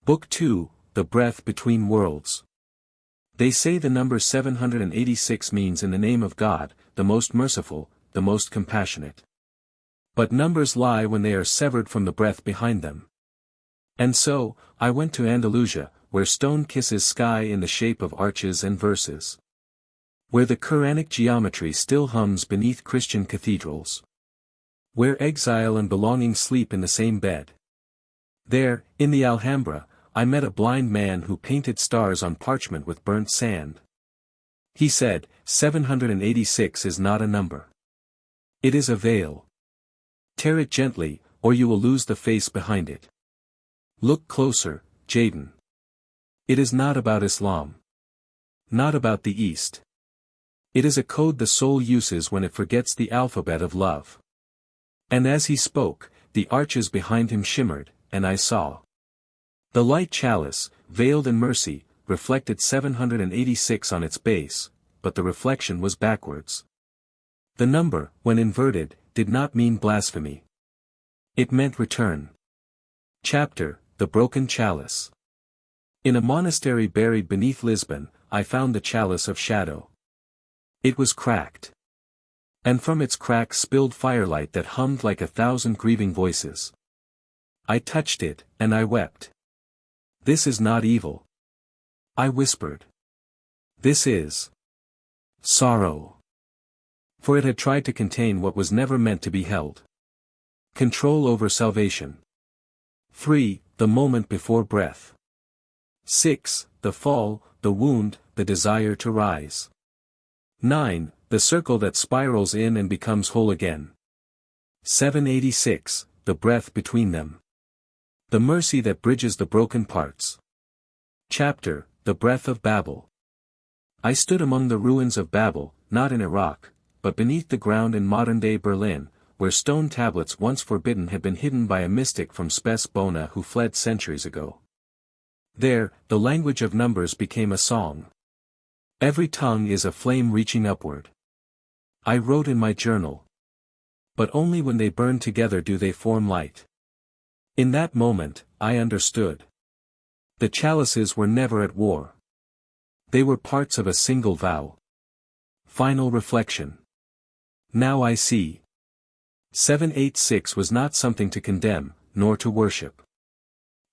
Book 2, The Breath Between Worlds. They say the number 786 means in the name of God, the most merciful, the most compassionate. But numbers lie when they are severed from the breath behind them. And so, I went to Andalusia, where stone kisses sky in the shape of arches and verses. Where the Quranic geometry still hums beneath Christian cathedrals. Where exile and belonging sleep in the same bed. There, in the Alhambra, I met a blind man who painted stars on parchment with burnt sand. He said, 786 is not a number. It is a veil. Tear it gently, or you will lose the face behind it. Look closer, Jaden. It is not about Islam. Not about the East. It is a code the soul uses when it forgets the alphabet of love. And as he spoke, the arches behind him shimmered, and I saw. The light chalice, veiled in mercy, reflected 786 on its base, but the reflection was backwards. The number, when inverted, did not mean blasphemy. It meant return. Chapter, The Broken Chalice. In a monastery buried beneath Lisbon, I found the chalice of shadow. It was cracked. And from its crack spilled firelight that hummed like 1,000 grieving voices. I touched it, and I wept. This is not evil. I whispered. This is sorrow. For it had tried to contain what was never meant to be held. Control over salvation. 3. The moment before breath. 6. The fall, the wound, the desire to rise. 9. The circle that spirals in and becomes whole again. 786. The breath between them. The mercy that bridges the broken parts. Chapter, The Breath of Babel. I stood among the ruins of Babel, not in Iraq, but beneath the ground in modern-day Berlin, where stone tablets once forbidden had been hidden by a mystic from Spes Bona who fled centuries ago. There, the language of numbers became a song. Every tongue is a flame reaching upward. I wrote in my journal. But only when they burn together do they form light. In that moment, I understood. The chalices were never at war. They were parts of a single vow. Final reflection. Now I see. 786 was not something to condemn, nor to worship.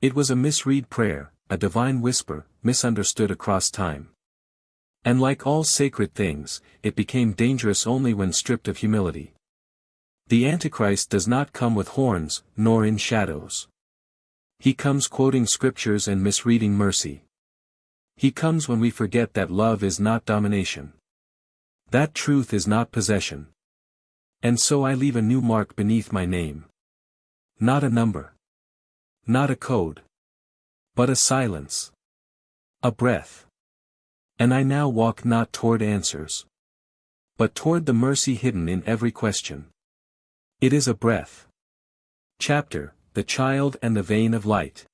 It was a misread prayer, a divine whisper, misunderstood across time. And like all sacred things, it became dangerous only when stripped of humility. The Antichrist does not come with horns, nor in shadows. He comes quoting scriptures and misreading mercy. He comes when we forget that love is not domination. That truth is not possession. And so I leave a new mark beneath my name. Not a number. Not a code. But a silence. A breath. And I now walk not toward answers. But toward the mercy hidden in every question. It is a breath. Chapter, The Child and the Vein of Light.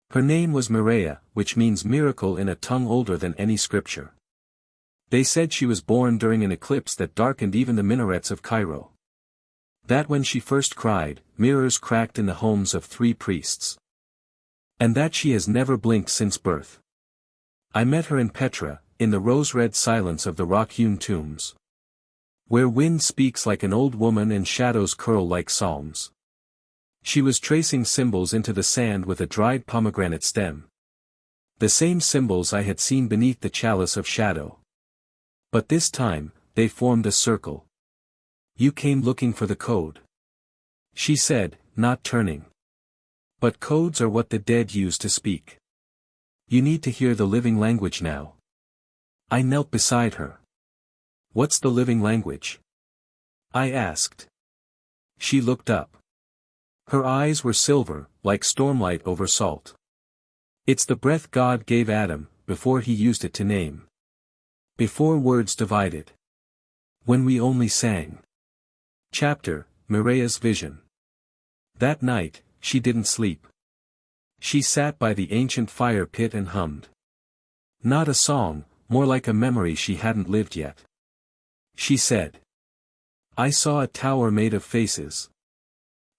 Her name was Mireya, which means miracle in a tongue older than any scripture. They said she was born during an eclipse that darkened even the minarets of Cairo. That when she first cried, mirrors cracked in the homes of 3 priests. And that she has never blinked since birth. I met her in Petra, in the rose-red silence of the rock-hewn tombs. Where wind speaks like an old woman and shadows curl like psalms. She was tracing symbols into the sand with a dried pomegranate stem. The same symbols I had seen beneath the chalice of shadow. But this time, they formed a circle. You came looking for the code. She said, not turning. But codes are what the dead use to speak. You need to hear the living language now. I knelt beside her. What's the living language? I asked. She looked up. Her eyes were silver, like stormlight over salt. It's the breath God gave Adam, before he used it to name. Before words divided. When we only sang. Chapter, Mireya's Vision. That night, she didn't sleep. She sat by the ancient fire pit and hummed. Not a song, more like a memory she hadn't lived yet. She said. I saw a tower made of faces.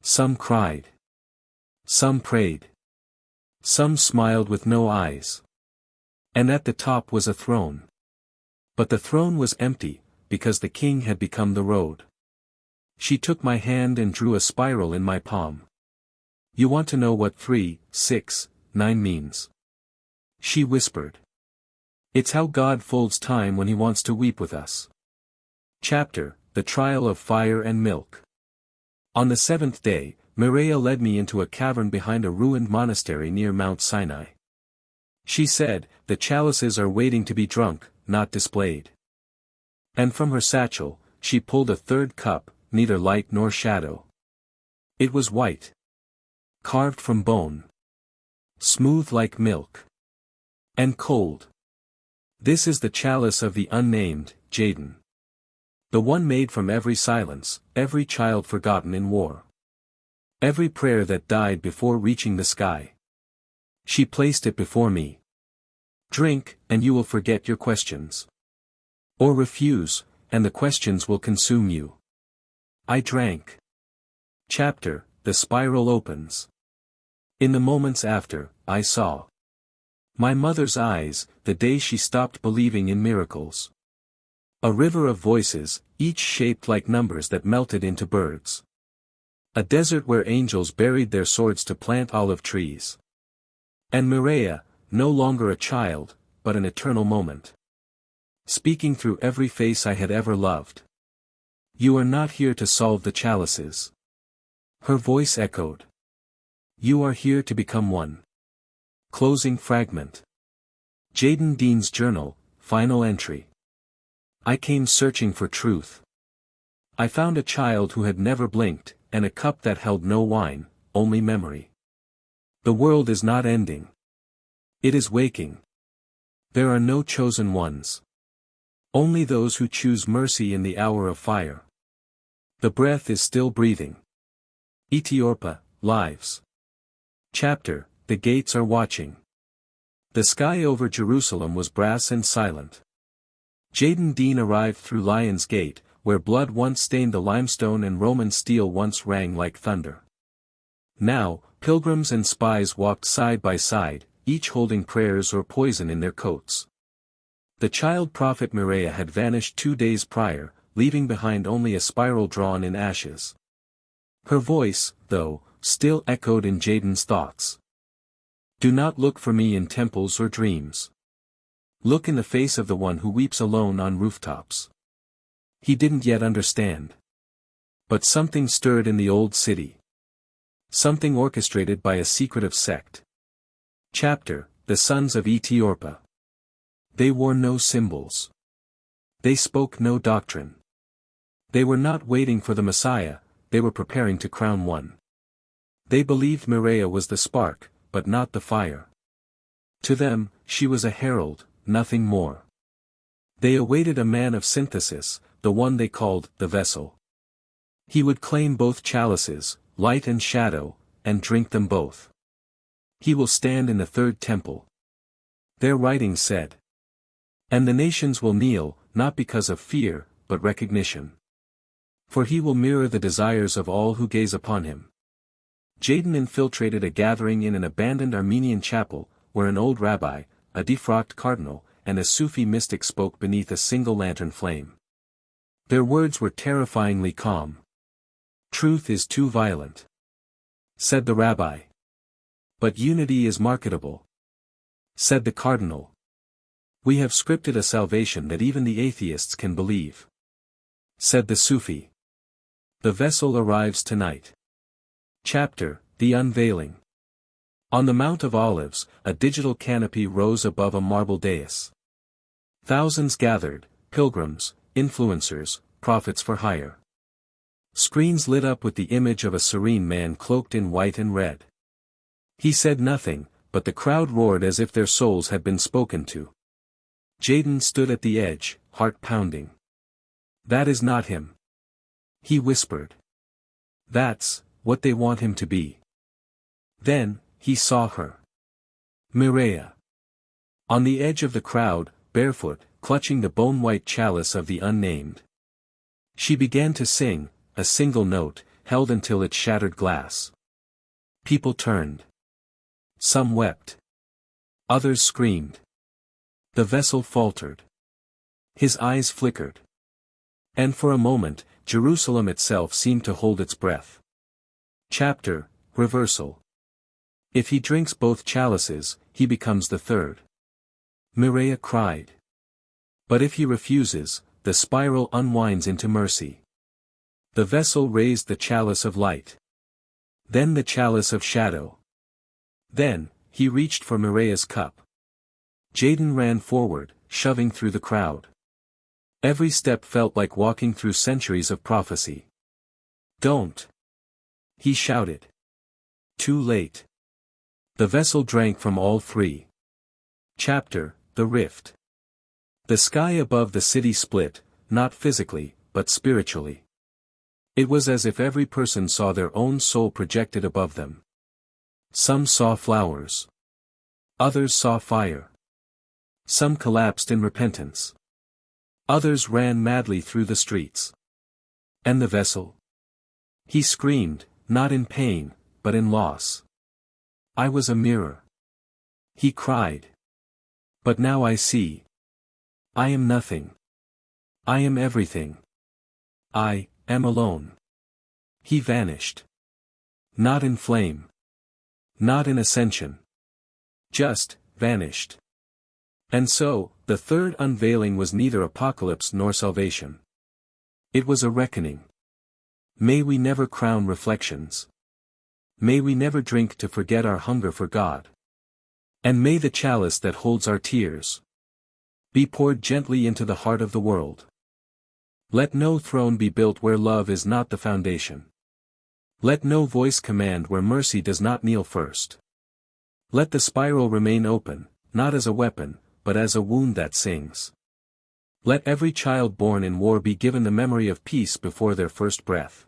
Some cried. Some prayed. Some smiled with no eyes. And at the top was a throne. But the throne was empty, because the king had become the road. She took my hand and drew a spiral in my palm. You want to know what 3, 6, 9 means? She whispered. It's how God folds time when he wants to weep with us. Chapter, The Trial of Fire and Milk. On the 7th day, Mireya led me into a cavern behind a ruined monastery near Mount Sinai. She said, the chalices are waiting to be drunk, not displayed. And from her satchel, she pulled a third cup, neither light nor shadow. It was white. Carved from bone. Smooth like milk. And cold. This is the chalice of the unnamed, Jaden. The one made from every silence, every child forgotten in war. Every prayer that died before reaching the sky. She placed it before me. Drink, and you will forget your questions. Or refuse, and the questions will consume you. I drank. Chapter, The Spiral Opens. In the moments after, I saw. My mother's eyes, the day she stopped believing in miracles. A river of voices, each shaped like numbers that melted into birds. A desert where angels buried their swords to plant olive trees. And Mireya, no longer a child, but an eternal moment. Speaking through every face I had ever loved. You are not here to solve the chalices. Her voice echoed. You are here to become one. Closing fragment. Jaden Dean's journal, final entry. I came searching for truth. I found a child who had never blinked, and a cup that held no wine, only memory. The world is not ending. It is waking. There are no chosen ones. Only those who choose mercy in the hour of fire. The breath is still breathing. Ethiopia, lives. Chapter, The Gates Are Watching. The sky over Jerusalem was brass and silent. Jaden Dean arrived through Lion's Gate, where blood once stained the limestone and Roman steel once rang like thunder. Now, pilgrims and spies walked side by side, each holding prayers or poison in their coats. The child prophet Mireya had vanished 2 days prior, leaving behind only a spiral drawn in ashes. Her voice, though, still echoed in Jaden's thoughts. Do not look for me in temples or dreams. Look in the face of the one who weeps alone on rooftops. He didn't yet understand. But something stirred in the old city. Something orchestrated by a secretive sect. Chapter, The Sons of Ethiopia. They wore no symbols. They spoke no doctrine. They were not waiting for the Messiah, they were preparing to crown one. They believed Mireya was the spark, but not the fire. To them, she was a herald, nothing more. They awaited a man of synthesis, the one they called the vessel. He would claim both chalices, light and shadow, and drink them both. He will stand in the third temple. Their writings said. And the nations will kneel, not because of fear, but recognition. For he will mirror the desires of all who gaze upon him. Jaden infiltrated a gathering in an abandoned Armenian chapel, where an old rabbi, a defrocked cardinal, and a Sufi mystic spoke beneath a single lantern flame. Their words were terrifyingly calm. Truth is too violent, said the rabbi. But unity is marketable, said the cardinal. We have scripted a salvation that even the atheists can believe, said the Sufi. The vessel arrives tonight. Chapter, The Unveiling. On the Mount of Olives, a digital canopy rose above a marble dais. Thousands gathered, pilgrims, influencers, prophets for hire. Screens lit up with the image of a serene man cloaked in white and red. He said nothing, but the crowd roared as if their souls had been spoken to. Jaden stood at the edge, heart pounding. That is not him. He whispered. That's what they want him to be. Then, he saw her. Mireya. On the edge of the crowd, barefoot, clutching the bone-white chalice of the unnamed. She began to sing, a single note, held until it shattered glass. People turned. Some wept. Others screamed. The vessel faltered. His eyes flickered. And for a moment, Jerusalem itself seemed to hold its breath. Chapter, Reversal. If he drinks both chalices, he becomes the third. Mireya cried. But if he refuses, the spiral unwinds into mercy. The vessel raised the chalice of light. Then the chalice of shadow. Then, he reached for Mireya's cup. Jaden ran forward, shoving through the crowd. Every step felt like walking through centuries of prophecy. Don't! He shouted. Too late. The vessel drank from all three. Chapter, The Rift. The sky above the city split, not physically, but spiritually. It was as if every person saw their own soul projected above them. Some saw flowers. Others saw fire. Some collapsed in repentance. Others ran madly through the streets. And the vessel? He screamed, not in pain, but in loss. I was a mirror. He cried. But now I see. I am nothing. I am everything. I am alone. He vanished. Not in flame. Not in ascension. Just, vanished. And so, the third unveiling was neither apocalypse nor salvation. It was a reckoning. May we never crown reflections. May we never drink to forget our hunger for God. And may the chalice that holds our tears be poured gently into the heart of the world. Let no throne be built where love is not the foundation. Let no voice command where mercy does not kneel first. Let the spiral remain open, not as a weapon, but as a wound that sings. Let every child born in war be given the memory of peace before their first breath.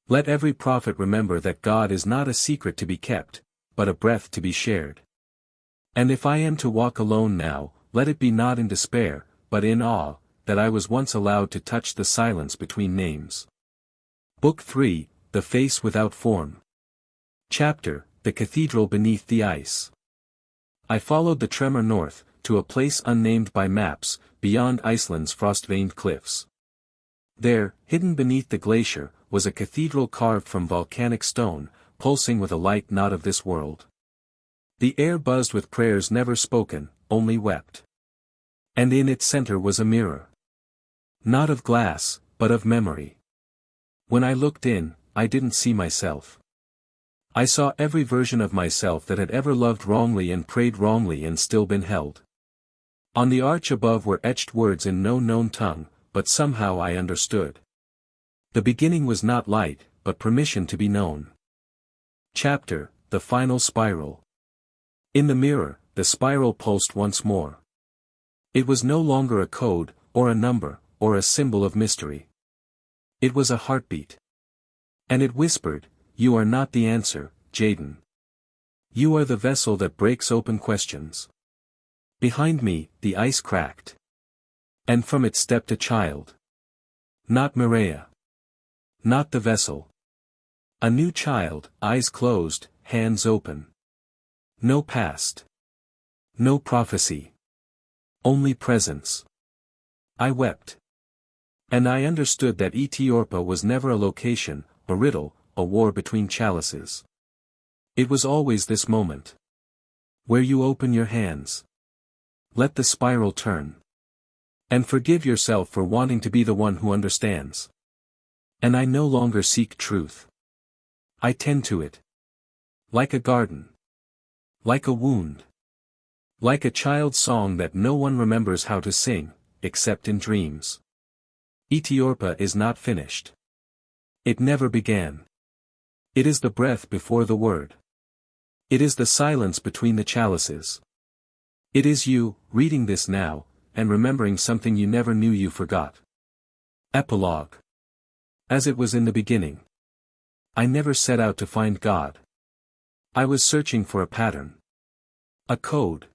Let every prophet remember that God is not a secret to be kept, but a breath to be shared. And if I am to walk alone now, let it be not in despair, but in awe, that I was once allowed to touch the silence between names. Book 3, The Face Without Form. Chapter, The Cathedral Beneath the Ice. I followed the tremor north, to a place unnamed by maps, beyond Iceland's frost-veined cliffs. There, hidden beneath the glacier, was a cathedral carved from volcanic stone, pulsing with a light not of this world. The air buzzed with prayers never spoken, only wept. And in its center was a mirror. Not of glass, but of memory. When I looked in, I didn't see myself. I saw every version of myself that had ever loved wrongly and prayed wrongly and still been held. On the arch above were etched words in no known tongue, but somehow I understood. The beginning was not light, but permission to be known. Chapter, The Final Spiral. In the mirror, the spiral pulsed once more. It was no longer a code, or a number, or a symbol of mystery. It was a heartbeat. And it whispered, "You are not the answer, Jaden. You are the vessel that breaks open questions." Behind me, the ice cracked. And from it stepped a child. Not Mireya. Not the vessel. A new child, eyes closed, hands open. No past. No prophecy. Only presence. I wept. And I understood that Ethiopia was never a location, a riddle, a war between chalices. It was always this moment. Where you open your hands. Let the spiral turn. And forgive yourself for wanting to be the one who understands. And I no longer seek truth. I tend to it. Like a garden. Like a wound. Like a child's song that no one remembers how to sing, except in dreams. Ethiopia is not finished. It never began. It is the breath before the word. It is the silence between the chalices. It is you, reading this now, and remembering something you never knew you forgot. Epilogue. As it was in the beginning. I never set out to find God. I was searching for a pattern. A code.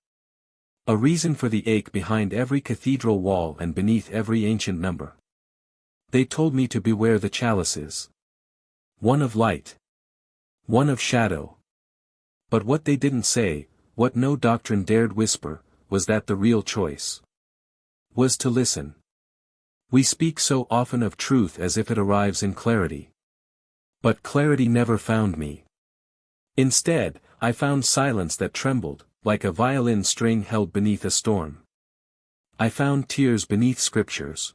A reason for the ache behind every cathedral wall and beneath every ancient number. They told me to beware the chalices. One of light. One of shadow. But what they didn't say, what no doctrine dared whisper, was that the real choice was to listen. We speak so often of truth as if it arrives in clarity. But clarity never found me. Instead, I found silence that trembled, like a violin string held beneath a storm. I found tears beneath scriptures.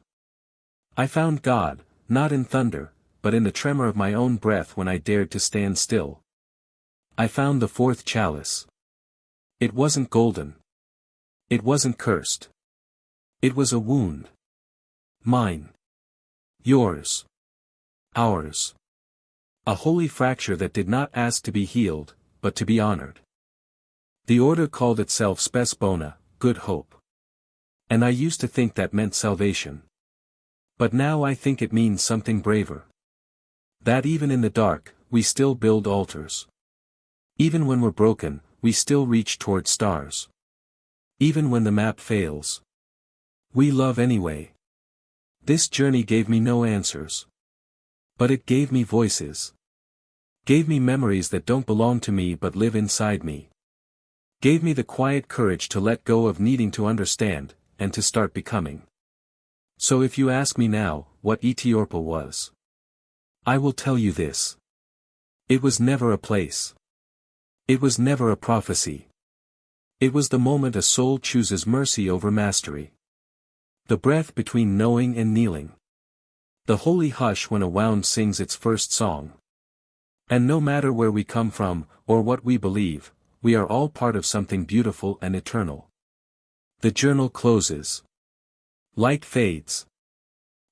I found God, not in thunder, but in the tremor of my own breath when I dared to stand still. I found the fourth chalice. It wasn't golden. It wasn't cursed. It was a wound. Mine. Yours. Ours. A holy fracture that did not ask to be healed, but to be honored. The order called itself Spes Bona, Good Hope. And I used to think that meant salvation. But now I think it means something braver. That even in the dark, we still build altars. Even when we're broken, we still reach toward stars. Even when the map fails, we love anyway. This journey gave me no answers. But it gave me voices. Gave me memories that don't belong to me but live inside me. Gave me the quiet courage to let go of needing to understand, and to start becoming. So if you ask me now, what 𝔈𝔱'𝔒𝔯𝔭𝔞 was, I will tell you this. It was never a place. It was never a prophecy. It was the moment a soul chooses mercy over mastery. The breath between knowing and kneeling. The holy hush when a wound sings its first song. And no matter where we come from, or what we believe, we are all part of something beautiful and eternal. The journal closes. Light fades.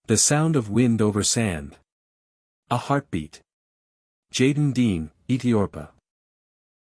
The sound of wind over sand. A heartbeat. Jaden Dean, 𝔈𝔱'𝔒𝔯𝔭𝔞